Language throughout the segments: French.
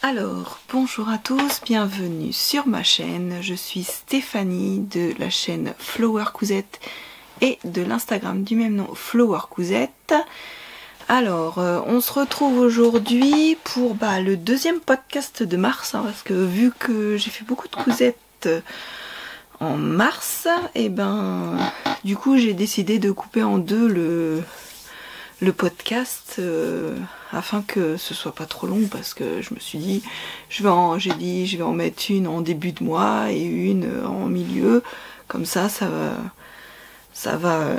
Alors, bonjour à tous, bienvenue sur ma chaîne. Je suis Stéphanie de la chaîne Flower Cousette et de l'Instagram du même nom Flower Cousette. Alors, on se retrouve aujourd'hui pour le deuxième podcast de mars, parce que vu que j'ai fait beaucoup de cousettes en mars, et du coup j'ai décidé de couper en deux le podcast afin que ce soit pas trop long, parce que je me suis dit je vais en mettre une en début de mois et une en milieu, comme ça va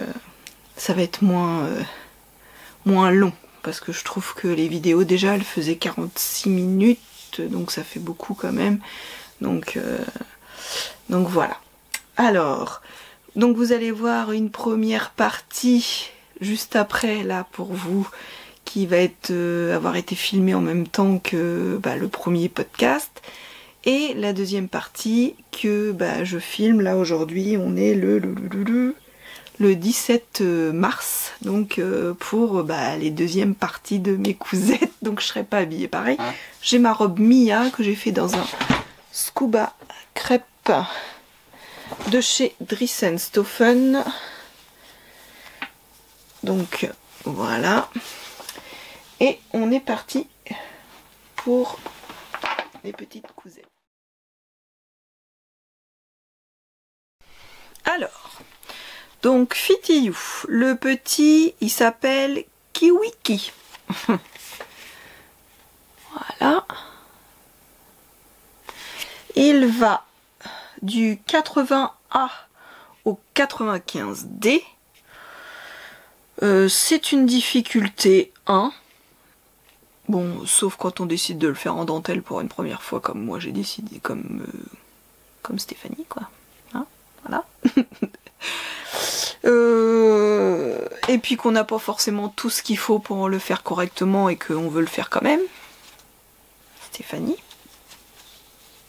être moins long, parce que je trouve que les vidéos déjà elles faisaient 46 minutes, donc ça fait beaucoup quand même, donc voilà. Alors, donc vous allez voir une première partie juste après là pour vous, qui va avoir été filmée en même temps que le premier podcast, et la deuxième partie que je filme là aujourd'hui. On est le 17 mars, donc pour les deuxièmes parties de mes cousettes, donc je serai pas habillée pareil. J'ai ma robe Mia que j'ai fait dans un scuba crêpe de chez Dressenstoffen. Donc voilà, et on est parti pour les petites cousettes. Alors, donc Fitiyou, le petit il s'appelle Kiwiki. Voilà, il va du 80A au 95D. C'est une difficulté 1. Bon, sauf quand on décide de le faire en dentelle pour une première fois, comme moi j'ai décidé, comme Stéphanie, quoi. Hein, voilà. Et puis qu'on n'a pas forcément tout ce qu'il faut pour le faire correctement et qu'on veut le faire quand même. Stéphanie.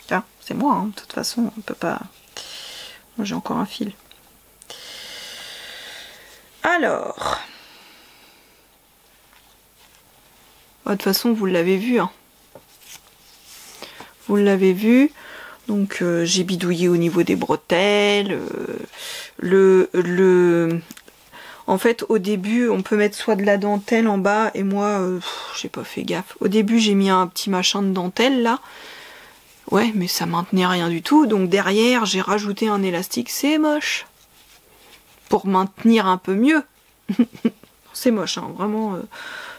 Tiens, c'est moi, hein. De toute façon, on peut pas... Moi j'ai encore un fil. Alors, de toute façon vous l'avez vu, hein. Vous l'avez vu, donc j'ai bidouillé au niveau des bretelles, en fait au début on peut mettre soit de la dentelle en bas, et moi j'ai pas fait gaffe. Au début j'ai mis un petit machin de dentelle là, ouais, mais ça maintenait rien du tout, donc derrière j'ai rajouté un élastique, c'est moche. Pour maintenir un peu mieux. C'est moche, hein, vraiment,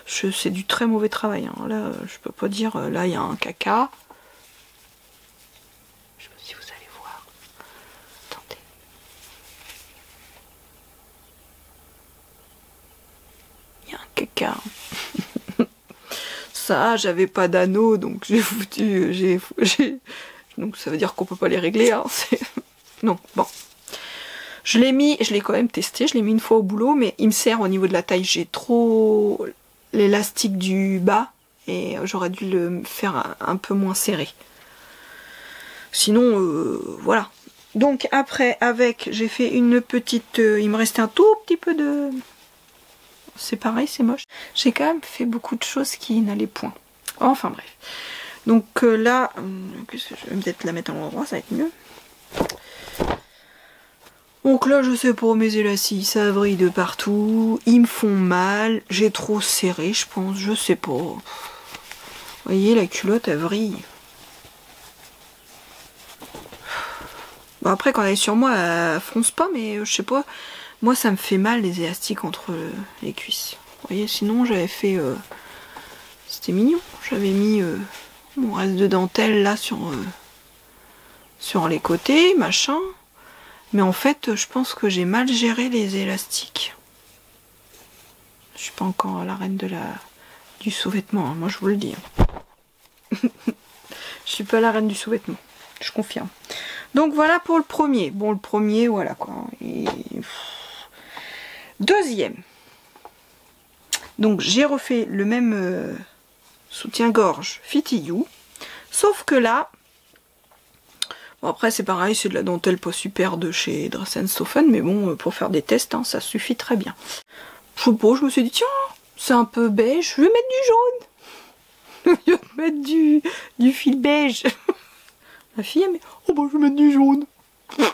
c'est du très mauvais travail, hein. Là, je peux pas dire, là il y a un caca. Je sais pas si vous allez voir. Attendez. Il y a un caca. Ça, j'avais pas d'anneau, donc j'ai foutu, donc ça veut dire qu'on peut pas les régler, hein. Non, bon. Je l'ai quand même testé, je l'ai mis une fois au boulot, mais il me sert au niveau de la taille. J'ai trop l'élastique du bas et j'aurais dû le faire un peu moins serré. Sinon, voilà. Donc après, j'ai fait une petite... il me restait un tout petit peu de... C'est pareil, c'est moche. J'ai quand même fait beaucoup de choses qui n'allaient point. Enfin bref. Donc là, je vais peut-être la mettre à l'endroit, ça va être mieux. Donc là, je sais pas, mes élastiques, ça vrille de partout, ils me font mal, j'ai trop serré, je pense, je sais pas. Vous voyez, la culotte, elle vrille. Bon, après, quand elle est sur moi, elle fronce pas, mais je sais pas, moi, ça me fait mal, les élastiques entre les cuisses. Vous voyez, sinon, j'avais fait... c'était mignon, j'avais mis mon reste de dentelle, là, sur les côtés, machin. Mais en fait, je pense que j'ai mal géré les élastiques. Je suis pas encore la reine du sous-vêtement, hein, moi je vous le dis. Je suis pas la reine du sous-vêtement, je confirme. Donc voilà pour le premier. Bon, le premier, voilà quoi. Et... Deuxième. Donc j'ai refait le même soutien-gorge Fitiyou. Sauf que là... Bon, après c'est pareil, c'est de la dentelle pas super de chez Dressenstoffen, mais bon, pour faire des tests, hein, ça suffit très bien. Je sais pas, je me suis dit, tiens, c'est un peu beige, je vais mettre du jaune. au lieu de mettre du fil beige. Ma fille, elle met, oh bah je vais mettre du jaune. Je sais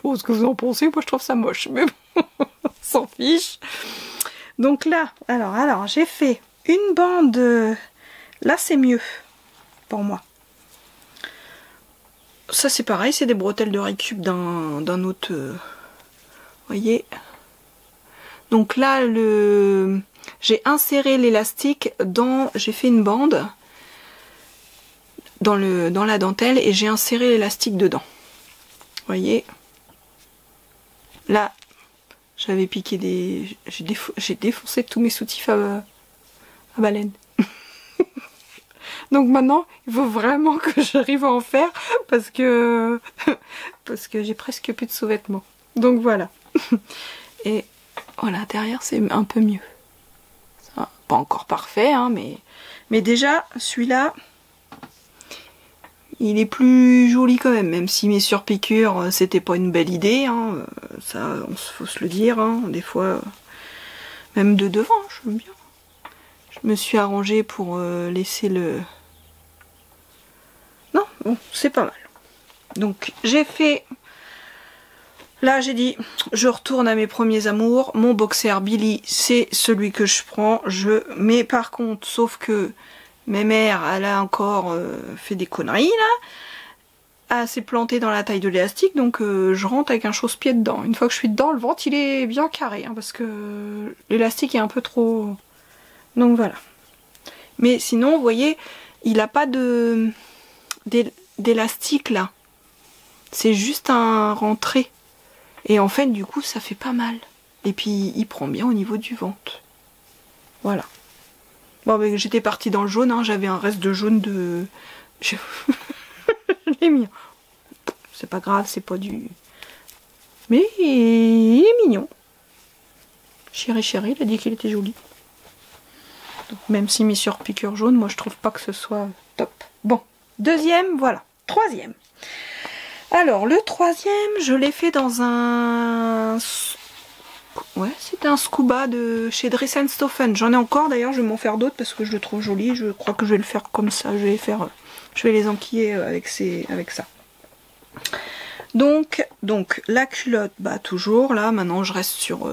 pas ce que vous en pensez, moi je trouve ça moche, mais bon, on s'en fiche. Donc là, alors j'ai fait une bande, là c'est mieux pour moi. Ça c'est pareil, c'est des bretelles de récup d'un autre, voyez. Donc là, j'ai inséré l'élastique j'ai fait une bande dans la dentelle et j'ai inséré l'élastique dedans. Voyez. Là, j'avais piqué j'ai défoncé tous mes soutifs à baleine. Donc maintenant, il faut vraiment que j'arrive à en faire parce que j'ai presque plus de sous-vêtements. Donc voilà. Et voilà, derrière c'est un peu mieux. Ça, pas encore parfait, hein, mais déjà celui-là, il est plus joli quand même si mes surpiqûres c'était pas une belle idée, hein, ça faut se le dire, hein, des fois, même de devant, j'aime bien. Je me suis arrangée pour laisser le... Non, bon, c'est pas mal. Donc j'ai fait... Là j'ai dit, je retourne à mes premiers amours, mon boxer Billy c'est celui que je prends, mais par contre, sauf que ma mère, elle a encore fait des conneries là, elle s'est plantée dans la taille de l'élastique, donc je rentre avec un chausse-pied dedans. Une fois que je suis dedans, le ventre il est bien carré, hein, parce que l'élastique est un peu trop... Donc voilà. Mais sinon, vous voyez, il n'a pas d'élastique là, c'est juste un rentré. Et en fait, du coup, ça fait pas mal. Et puis, il prend bien au niveau du ventre. Voilà. Bon, mais j'étais partie dans le jaune, hein. J'avais un reste de jaune de... Je l'ai mis. C'est pas grave, c'est pas du... Mais il est mignon. Chéri, il a dit qu'il était joli. Donc, même si mes surpiqûres jaunes, moi, je trouve pas que ce soit top. Bon, deuxième, voilà. Troisième. Alors, le troisième, je l'ai fait dans un... Ouais, c'était un scuba de chez Dress & Stephen. J'en ai encore, d'ailleurs, je vais m'en faire d'autres parce que je le trouve joli. Je crois que je vais le faire comme ça. Je vais les enquiller avec ça. Donc, la culotte, bah toujours, là, maintenant, je reste sur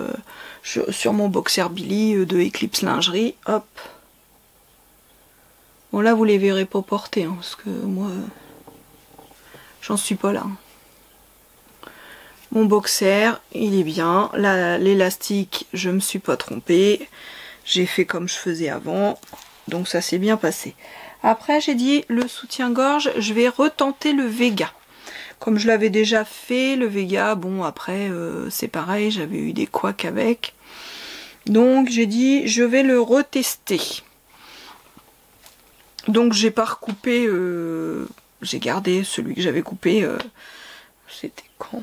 mon boxer Billy de Eclipse Lingerie. Hop. Bon, là, vous les verrez pas porter, hein, parce que moi... J'en suis pas là. Mon boxer, il est bien. L'élastique, je me suis pas trompée. J'ai fait comme je faisais avant. Donc ça s'est bien passé. Après, j'ai dit le soutien-gorge, je vais retenter le Vega. Comme je l'avais déjà fait, le Vega, bon après, c'est pareil, j'avais eu des couacs avec. Donc j'ai dit, je vais le retester. Donc j'ai pas recoupé... J'ai gardé celui que j'avais coupé. C'était quand?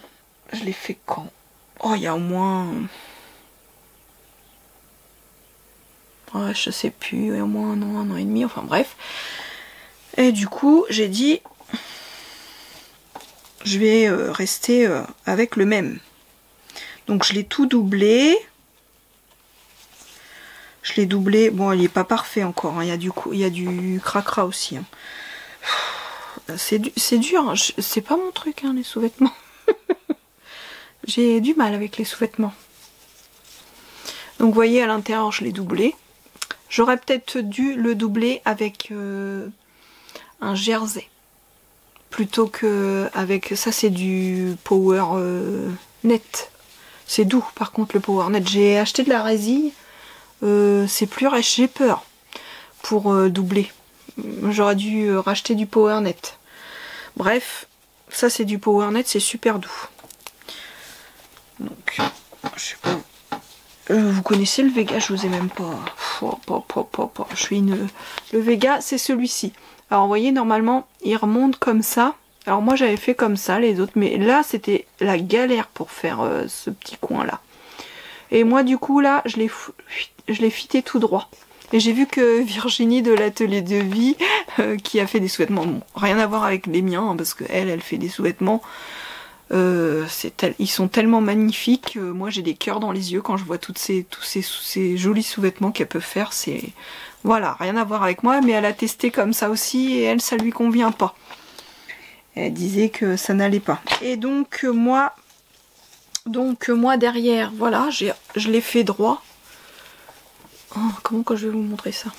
Je l'ai fait quand? Oh, il y a au moins... Ouais, je sais plus. Au moins un an et demi. Enfin bref. Et du coup, j'ai dit... Je vais rester avec le même. Donc je l'ai tout doublé. Je l'ai doublé. Bon, il n'est pas parfait encore. Hein. Il y a du cracra aussi. Hein. C'est dur, hein. C'est pas mon truc, hein, les sous-vêtements. J'ai du mal avec les sous-vêtements. Donc vous voyez, à l'intérieur, je l'ai doublé. J'aurais peut-être dû le doubler avec un jersey. Plutôt que avec... Ça, c'est du Power Net. C'est doux, par contre, le Power Net. J'ai acheté de la résille. C'est plus rêche, j'ai peur pour doubler. J'aurais dû racheter du Power Net. Bref, ça c'est du Power Net, c'est super doux. Donc, je sais pas. Vous connaissez le Vega, je vous ai même pas. Je suis une. Le Vega, c'est celui-ci. Alors, vous voyez, normalement, il remonte comme ça. Alors, moi, j'avais fait comme ça, les autres. Mais là, c'était la galère pour faire ce petit coin-là. Et moi, du coup, là, je l'ai fité tout droit. Et j'ai vu que Virginie de l'atelier de vie, qui a fait des sous-vêtements, bon, rien à voir avec les miens, hein, parce qu'elle fait des sous-vêtements, ils sont tellement magnifiques, moi j'ai des cœurs dans les yeux quand je vois tous ces jolis sous-vêtements qu'elle peut faire, Voilà, rien à voir avec moi, mais elle a testé comme ça aussi et elle, ça lui convient pas. Elle disait que ça n'allait pas. Et donc moi derrière, voilà, je l'ai fait droit. Oh, comment que je vais vous montrer ça?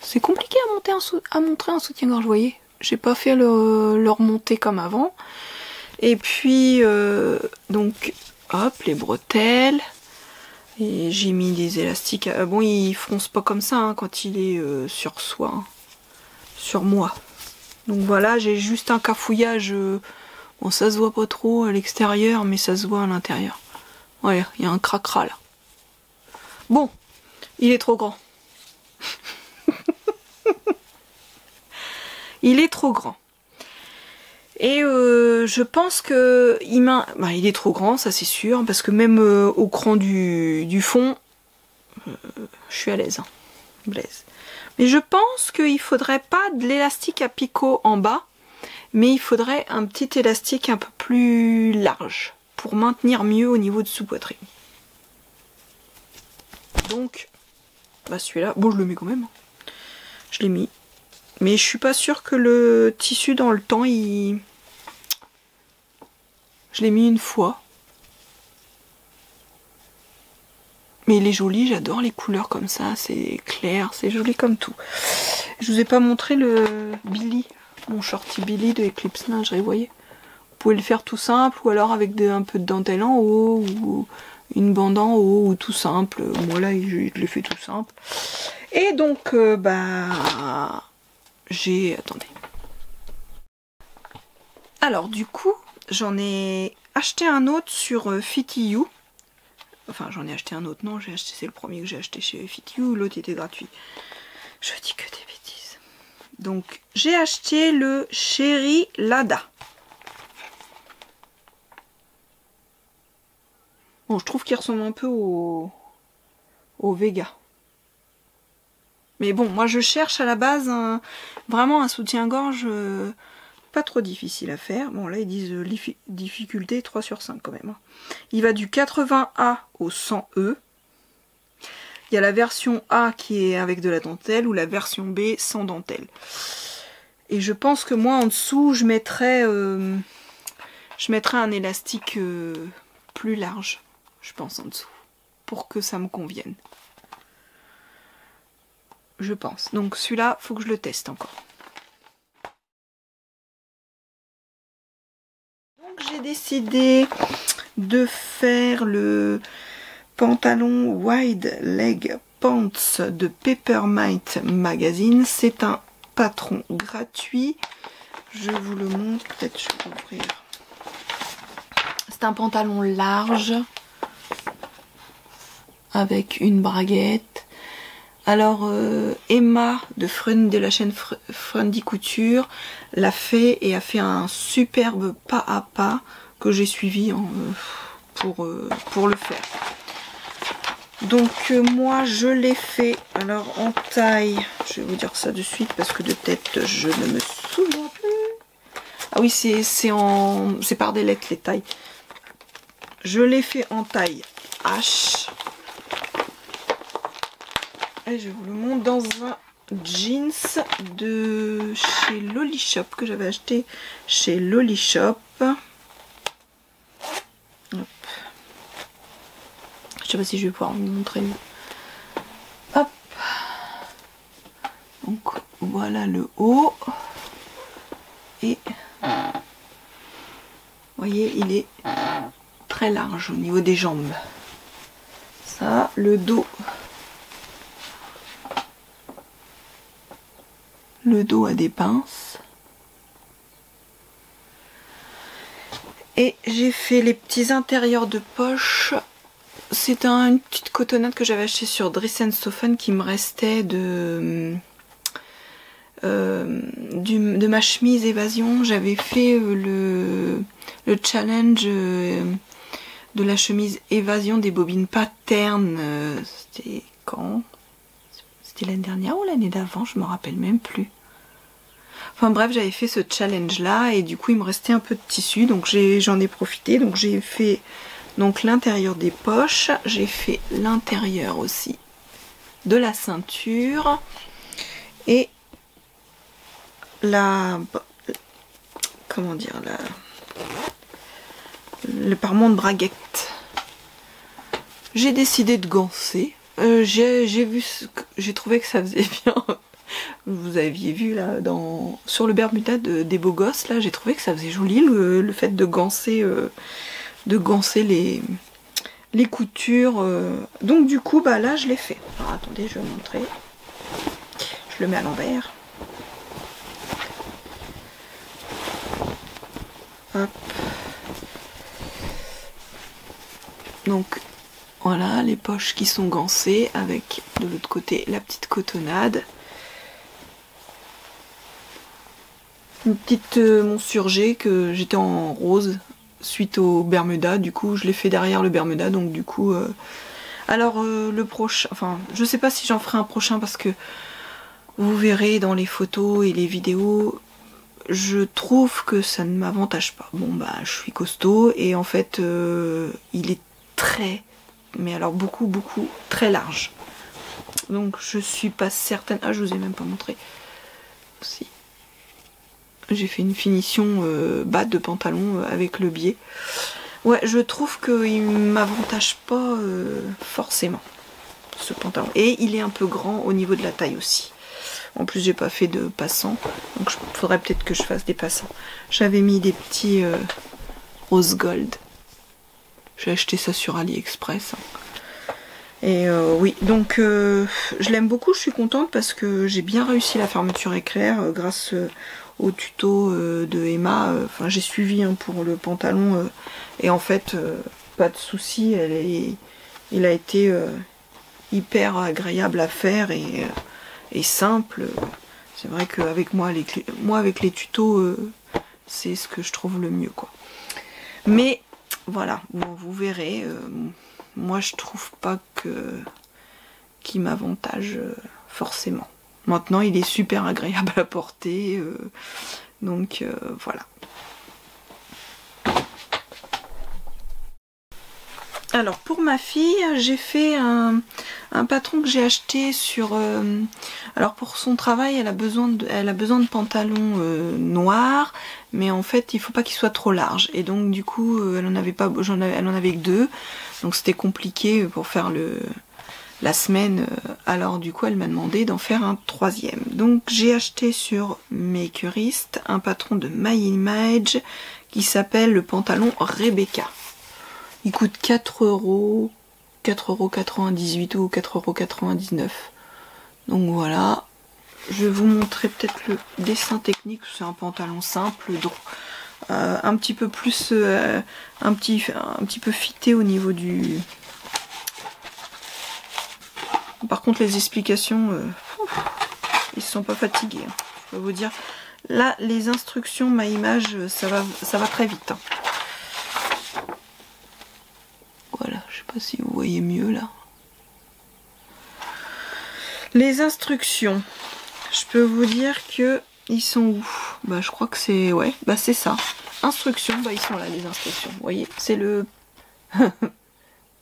C'est compliqué à montrer un soutien-gorge, vous voyez. J'ai pas fait le remonter comme avant. Et puis, donc, hop, les bretelles. Et j'ai mis des élastiques. Bon, il fronce pas comme ça hein, quand il est sur soi, hein, sur moi. Donc voilà, j'ai juste un cafouillage. Bon, ça se voit pas trop à l'extérieur, mais ça se voit à l'intérieur. Ouais, il y a un cracra là. Bon, il est trop grand. Il est trop grand. Et je pense que il est trop grand, ça c'est sûr, parce que même au cran du fond, je suis à l'aise, hein, Blaise. Mais je pense qu'il faudrait pas de l'élastique à picot en bas, mais il faudrait un petit élastique un peu plus large pour maintenir mieux au niveau de sous-poitrine. Donc, bah celui-là, bon je le mets quand même, je l'ai mis. Mais je suis pas sûre que le tissu dans le temps, je l'ai mis une fois. Mais il est joli, j'adore les couleurs comme ça, c'est clair, c'est joli comme tout. Je vous ai pas montré le Billy, mon shorty Billy de Eclipse Lingerie, vous voyez. Vous pouvez le faire tout simple, ou alors avec un peu de dentelle en haut, ou une bande en haut, ou tout simple. Moi là, je l'ai fait tout simple. Et donc, attendez. Alors du coup, j'en ai acheté un autre sur Fitty You. Enfin, j'en ai acheté un autre, non, c'est le premier que j'ai acheté chez Fitty You, l'autre était gratuit. Je dis que des bêtises. Donc, j'ai acheté le Chéri Lada. Bon, je trouve qu'il ressemble un peu au Vega. Mais bon, moi je cherche à la base vraiment un soutien-gorge pas trop difficile à faire. Bon, là ils disent difficulté 3 sur 5 quand même. Hein. Il va du 80A au 100E. Il y a la version A qui est avec de la dentelle ou la version B sans dentelle. Et je pense que moi en dessous je mettrais un élastique plus large, je pense en dessous, pour que ça me convienne. Je pense. Donc celui-là, faut que je le teste encore. Donc j'ai décidé de faire le pantalon Wide Leg Pants de Peppermint Magazine. C'est un patron gratuit. Je vous le montre, peut-être je vais ouvrir. C'est un pantalon large avec une braguette. Alors Emma de la chaîne Friendly Couture l'a fait et a fait un superbe pas à pas que j'ai suivi pour le faire. Donc moi je l'ai fait alors en taille, je vais vous dire ça de suite parce que de tête je ne me souviens plus. Ah oui, c'est par des lettres les tailles. Je l'ai fait en taille H. Et je vous le montre dans un jeans de chez Lolly Shop que j'avais acheté chez Lolly Shop. Hop. Je sais pas si je vais pouvoir vous montrer. Hop. Donc voilà le haut. Et vous voyez, il est très large au niveau des jambes. Ça, le dos. Le dos a des pinces. Et j'ai fait les petits intérieurs de poche. C'est une petite cotonnade que j'avais achetée sur Dress & Soften qui me restait de ma chemise évasion. J'avais fait le challenge de la chemise évasion des bobines pattern. C'était quand? C'était l'année dernière ou l'année d'avant? Je me rappelle même plus. Enfin bref, j'avais fait ce challenge là et du coup il me restait un peu de tissu, donc j'en ai profité. Donc j'ai fait Donc l'intérieur des poches, j'ai fait l'intérieur aussi de la ceinture et la, comment dire, le parement de braguette. J'ai décidé de ganser. J'ai trouvé que ça faisait bien. Vous aviez vu là sur le Bermuda des beaux gosses là, j'ai trouvé que ça faisait joli le fait de ganser les coutures. Donc du coup bah là je l'ai fait. Alors attendez, je vais vous montrer. Je le mets à l'envers. Hop. Donc voilà les poches qui sont gansées avec de l'autre côté la petite cotonnade. Une petite monsurgée que j'étais en rose suite au Bermuda, du coup je l'ai fait derrière le Bermuda, donc du coup alors le prochain, enfin je sais pas si j'en ferai un prochain parce que vous verrez dans les photos et les vidéos, je trouve que ça ne m'avantage pas. Bon bah je suis costaud et en fait il est très, mais alors beaucoup très large, donc je suis pas certaine. Ah je vous ai même pas montré aussi. J'ai fait une finition bas de pantalon avec le biais. Ouais, je trouve qu'il m'avantage pas forcément ce pantalon. Et il est un peu grand au niveau de la taille aussi. En plus, j'ai pas fait de passants, donc il faudrait peut-être que je fasse des passants. J'avais mis des petits rose gold. J'ai acheté ça sur AliExpress. Et oui, donc je l'aime beaucoup, je suis contente parce que j'ai bien réussi la fermeture éclair grâce au tuto de Emma. Enfin, j'ai suivi pour le pantalon et en fait, pas de souci, il a été hyper agréable à faire et simple. C'est vrai qu'avec moi, avec les tutos, c'est ce que je trouve le mieux, quoi. Mais voilà, bon, vous verrez. Moi je trouve pas qu'il m'avantage forcément. Maintenant il est super agréable à porter, donc voilà. Alors pour ma fille, j'ai fait un patron que j'ai acheté sur... alors pour son travail, elle a besoin de pantalons noirs, mais en fait il faut pas qu'ils soient trop larges. Et donc du coup elle en avait que 2, donc c'était compliqué pour faire la semaine. Alors du coup elle m'a demandé d'en faire un 3e. Donc j'ai acheté sur Makerist un patron de My Image qui s'appelle le pantalon Rebecca. Il coûte 4,98 € ou 4,99 €. Donc voilà. Je vais vous montrer peut-être le dessin technique. C'est un pantalon simple, donc un petit peu plus, un petit peu fité au niveau du... Par contre les explications, ils se sont pas fatigués. Hein. Je peux vous dire. Là les instructions, ma image, ça va très vite. Hein. Voilà, je sais pas si vous voyez mieux là. Les instructions, je peux vous dire que ils sont où? Bah je crois que c'est, ouais, bah c'est ça. Instructions, bah ils sont là les instructions. Vous voyez, c'est le,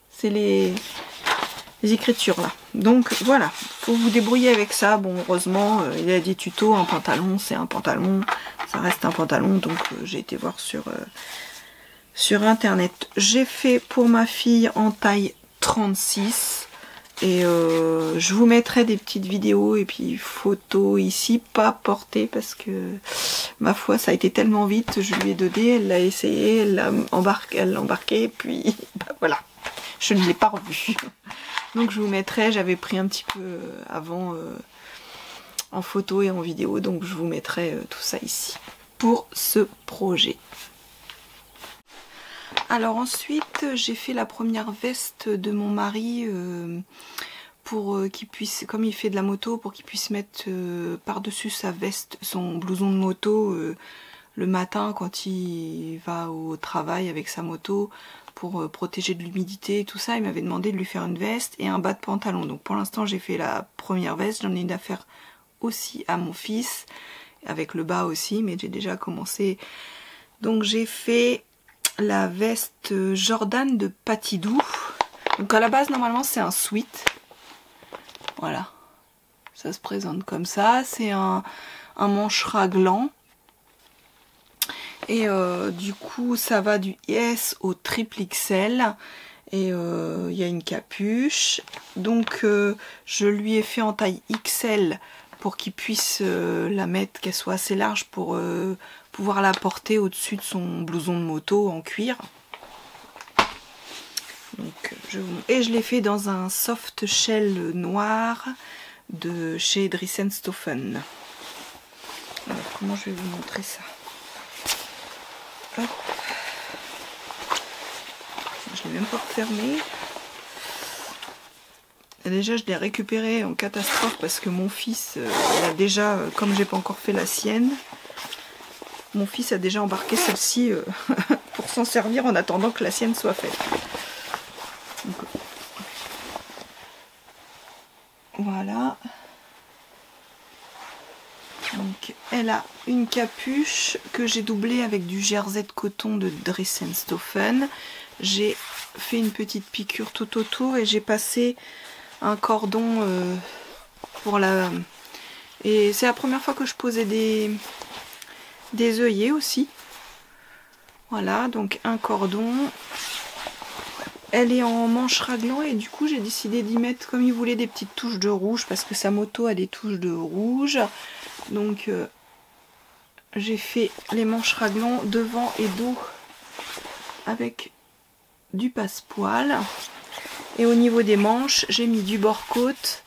c'est les écritures là. Donc voilà, faut vous débrouiller avec ça. Bon, heureusement, il y a des tutos. Un pantalon, c'est un pantalon, ça reste un pantalon. Donc j'ai été voir sur internet. J'ai fait pour ma fille en taille 36 et je vous mettrai des petites vidéos et puis photos ici, pas portées parce que ma foi ça a été tellement vite. Je lui ai donné, elle l'a essayé, elle l'a embarqué, puis bah, voilà, je ne l'ai pas revu. Donc je vous mettrai, j'avais pris un petit peu avant en photo et en vidéo, donc je vous mettrai tout ça ici pour ce projet. Alors ensuite j'ai fait la première veste de mon mari pour qu'il puisse, comme il fait de la moto, pour qu'il puisse mettre par-dessus sa veste, son blouson de moto le matin quand il va au travail avec sa moto pour protéger de l'humidité et tout ça. Il m'avait demandé de lui faire une veste et un bas de pantalon. Donc pour l'instant j'ai fait la première veste, j'en ai une à faire aussi à mon fils avec le bas aussi, mais j'ai déjà commencé. Donc j'ai fait la veste Jordan de Patidou. Donc à la base normalement c'est un sweat. Voilà. Ça se présente comme ça. C'est un manche raglant. Et du coup ça va du S au triple XL. Et il y a une capuche. Donc je lui ai fait en taille XL pour qu'il puisse la mettre, qu'elle soit assez large pour pouvoir la porter au-dessus de son blouson de moto en cuir. Donc, et je l'ai fait dans un soft shell noir de chez Dressenstoffen. Alors, comment je vais vous montrer ça? Hop. Je l'ai même pas refermé. Et déjà je l'ai récupéré en catastrophe parce que mon fils il a déjà, comme j'ai pas encore fait la sienne, mon fils a déjà embarqué celle-ci pour s'en servir en attendant que la sienne soit faite. Donc, voilà. Donc elle a une capuche que j'ai doublée avec du jersey de coton de Dressenstoffen. J'ai fait une petite piqûre tout autour et j'ai passé un cordon pour la... Et c'est la première fois que je posais des œillets aussi. Voilà, donc un cordon. Elle est en manche raglant et du coup j'ai décidé d'y mettre, comme il voulait, des petites touches de rouge parce que sa moto a des touches de rouge. Donc j'ai fait les manches raglant devant et dos avec du passepoil. Et au niveau des manches, j'ai mis du bord-côte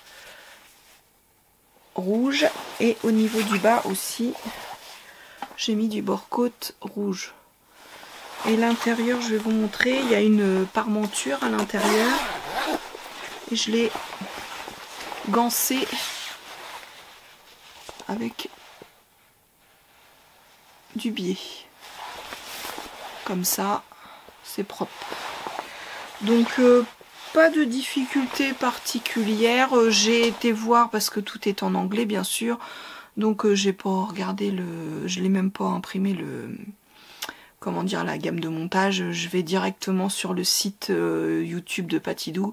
rouge. Et au niveau du bas aussi, j'ai mis du bord-côte rouge. Et l'intérieur, je vais vous montrer, il y a une parmenture à l'intérieur. Et je l'ai gancé avec du biais. Comme ça, c'est propre. Donc... pas de difficulté particulière, j'ai été voir parce que tout est en anglais bien sûr, donc j'ai pas regardé je l'ai même pas imprimé comment dire, la gamme de montage. Je vais directement sur le site YouTube de Patidou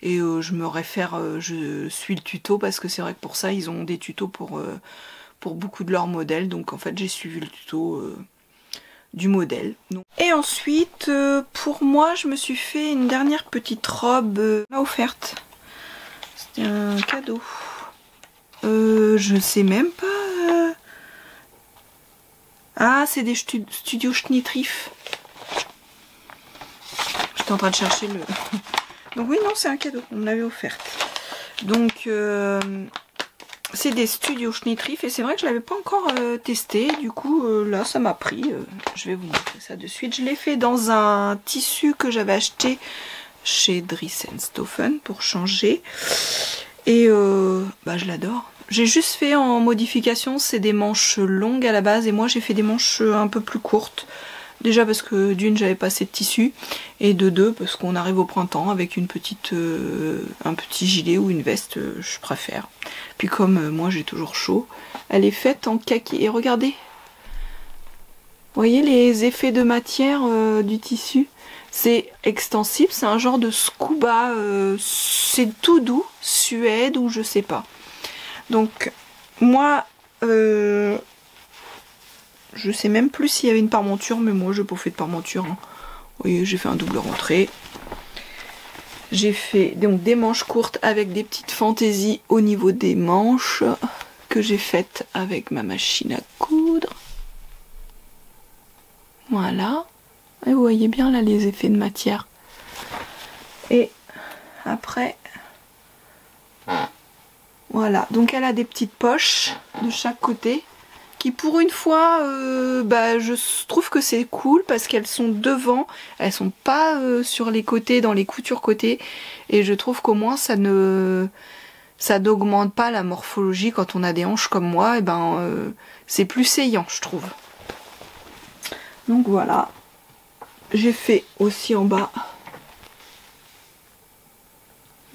et je me réfère, je suis le tuto parce que c'est vrai que pour ça ils ont des tutos pour beaucoup de leurs modèles, donc en fait j'ai suivi le tuto du modèle. Et ensuite pour moi je me suis fait une dernière petite robe offerte. C'était un cadeau. Je sais même pas. Ah, c'est des studios Schnitrif. J'étais en train de chercher le... Donc oui, non, c'est un cadeau, on me l'avait offerte. Donc c'est des studios Schnitrif et c'est vrai que je l'avais pas encore testé. Du coup là ça m'a pris. Je vais vous montrer ça de suite. Je l'ai fait dans un tissu que j'avais acheté chez Dressenstoffen pour changer. Et bah, je l'adore. J'ai juste fait en modification, c'est des manches longues à la base et moi j'ai fait des manches un peu plus courtes. Déjà parce que d'une j'avais pas assez de tissu et de deux parce qu'on arrive au printemps avec une petite, un petit gilet ou une veste, je préfère. Puis comme moi j'ai toujours chaud, elle est faite en kaki et regardez, vous voyez les effets de matière du tissu, c'est extensible, c'est un genre de scuba, c'est tout doux, suède ou je sais pas. Donc moi je sais même plus s'il y avait une parmenture, mais moi j'ai pas fait de parmenture. Hein. Vous voyez, j'ai fait un double rentrée. J'ai fait donc des manches courtes avec des petites fantaisies au niveau des manches que j'ai faites avec ma machine à coudre. Voilà. Et vous voyez bien là les effets de matière. Et après, voilà. Donc elle a des petites poches de chaque côté. Qui pour une fois, bah, je trouve que c'est cool parce qu'elles sont devant, elles sont pas sur les côtés, dans les coutures côtés, et je trouve qu'au moins ça n'augmente pas la morphologie quand on a des hanches comme moi, et ben c'est plus saillant je trouve. Donc voilà, j'ai fait aussi en bas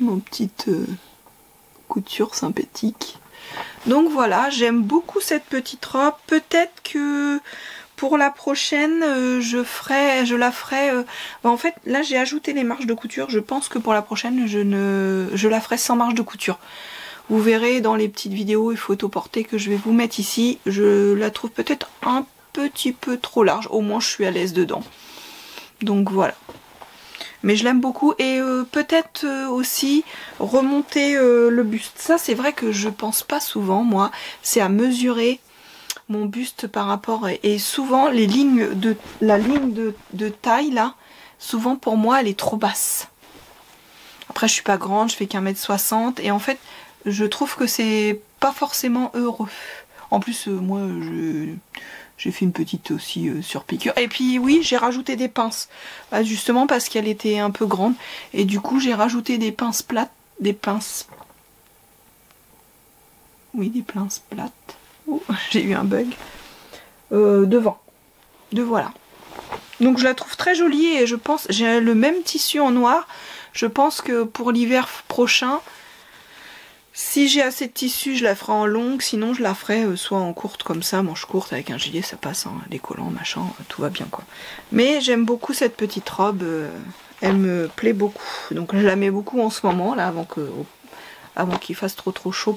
mon petite couture sympathique. Donc voilà, j'aime beaucoup cette petite robe. Peut-être que pour la prochaine, je la ferai... en fait, là j'ai ajouté les marges de couture. Je pense que pour la prochaine, je la ferai sans marge de couture. Vous verrez dans les petites vidéos et photos portées que je vais vous mettre ici. Je la trouve peut-être un petit peu trop large. Au moins, je suis à l'aise dedans. Donc voilà. Mais je l'aime beaucoup. Et peut-être aussi remonter le buste. Ça, c'est vrai que je pense pas souvent, moi. C'est à mesurer mon buste par rapport... Et souvent, la ligne de taille, là, souvent pour moi, elle est trop basse. Après, je suis pas grande, je fais qu'1m60. Et en fait, je trouve que c'est pas forcément heureux. En plus, moi, j'ai fait une petite aussi surpiqûre. Et puis oui, j'ai rajouté des pinces. Bah, justement parce qu'elle était un peu grande. Et du coup, j'ai rajouté des pinces plates. Des pinces... Oui, des pinces plates. Oh, j'ai eu un bug. Devant. Voilà. Donc je la trouve très jolie et je pense... J'ai le même tissu en noir. Je pense que pour l'hiver prochain... Si j'ai assez de tissu, je la ferai en longue, sinon je la ferai soit en courte comme ça, manche courte avec un gilet, ça passe, hein, les collants, machin, tout va bien quoi. Mais j'aime beaucoup cette petite robe, elle me plaît beaucoup. Donc je la mets beaucoup en ce moment, là, avant qu'il fasse trop chaud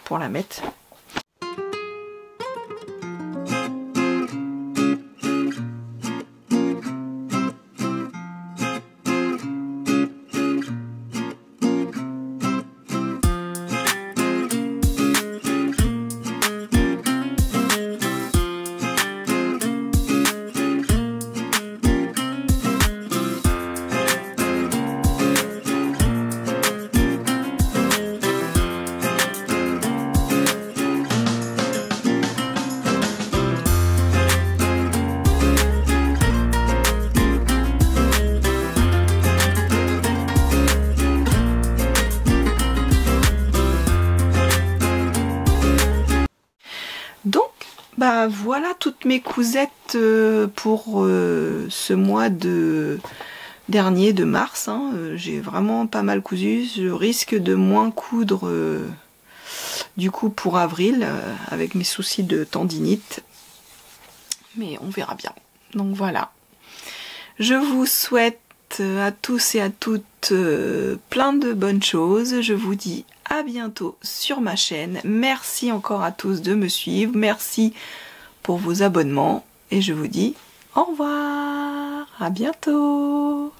pour la mettre. Donc, bah voilà toutes mes cousettes pour ce mois dernier de mars. Hein. J'ai vraiment pas mal cousu. Je risque de moins coudre du coup pour avril avec mes soucis de tendinite. Mais on verra bien. Donc voilà. Je vous souhaite à tous et à toutes plein de bonnes choses. Je vous dis à bientôt sur ma chaîne. Merci encore à tous de me suivre. Merci pour vos abonnements. Et je vous dis au revoir. À bientôt.